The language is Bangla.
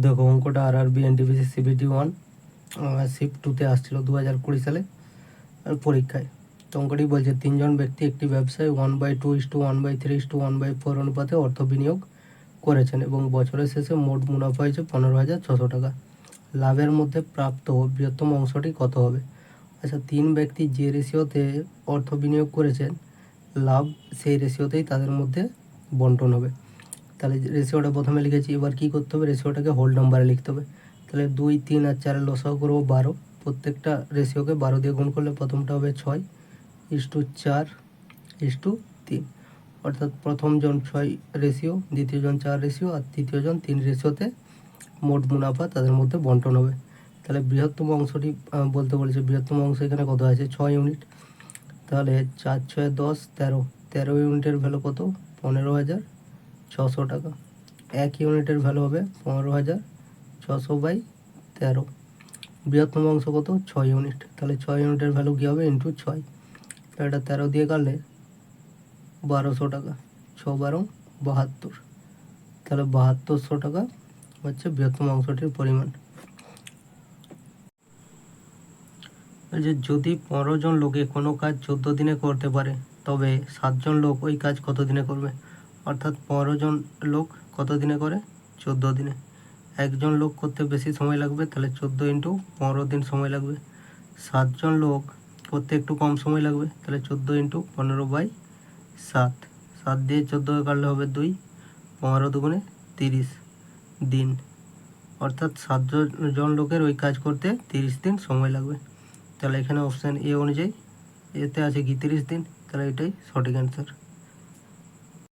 দেখো অঙ্কটা আরআরবি এনটিপিসি সিবিটি 1 শিফট 2-তে আসছিল 2020 সালে পরীক্ষায়। তো অঙ্কটি বলছে 3জন ব্যক্তি একটি ব্যবসায় 1/2:1/3:1/4 অনুপাতে অর্থ বিনিয়োগ করেছেন এবং বছরের শেষে মোট মুনাফা হয়েছে 15,600 টাকা। লাভের মধ্যে প্রাপ্ত বৃহত্তম অংশটি কত হবে? আচ্ছা, 3 ব্যক্তি যে রেশিওতে অর্থ বিনিয়োগ করেছেন লাভ সেই রেশিওতেই তাদের মধ্যে বন্টন হবে। তাহলে রেশিওটা প্রথমে লিখেছি, এবার কী করতে হবে? রেশিওটাকে হোল নাম্বারে লিখতে হবে। তাহলে 2, 3 আর 4 লসাগু করবো 12। প্রত্যেকটা রেশিওকে 12 দিয়ে গুণ করলে প্রথমটা হবে 6:4:3, অর্থাৎ প্রথম জন 6 রেশিও, দ্বিতীয় জন 4 রেশিও আর তৃতীয় জন 3 রেশিওতে মোট মুনাফা তাদের মধ্যে বন্টন হবে। তাহলে বৃহত্তম অংশটি বলতে বলেছে, বৃহত্তম অংশ এখানে কত আছে? 6 ইউনিট। তাহলে 4, 6, 10, 13 13 ইউনিটের ভ্যালু কত? 15,600 টাকা। 1 ইউনিটের ভ্যালু হবে 15,600/13। বৃহত্তম অংশ কত? 6 ইউনিট। তাহলে 6 ইউনিটের ভ্যালু কী হবে? ইন্টু 6। তাহলে এটা 13 দিয়ে কাটলে 1200 টাকা। 6×12 = 72। তাহলে 7200 টাকা হচ্ছে বৃহত্তম অংশটির পরিমাণ। যে যদি 15 জন লোকে কোনো কাজ 14 দিনে করতে পারে, তবে 7 জন লোক ওই কাজ কত দিনে করবে? অর্থাৎ 15 জন লোক কত দিনে করে? 14 দিনে। একজন লোক করতে বেশি সময় লাগবে, তাহলে 14 × 15 দিন সময় লাগবে। 7 জন লোক করতে একটু কম সময় লাগবে, তাহলে 14 × 15/7। 7 দিয়ে 14 কাটলে হবে 2, 15 দুগুণে 30 দিন। অর্থাৎ 7 জন লোকের ওই কাজ করতে 30 দিন সময় লাগবে। তাহলে এখানে অপশান এ অনুযায়ী এতে আছে কি 30 দিন, তাহলে এটাই সঠিক অ্যান্সার।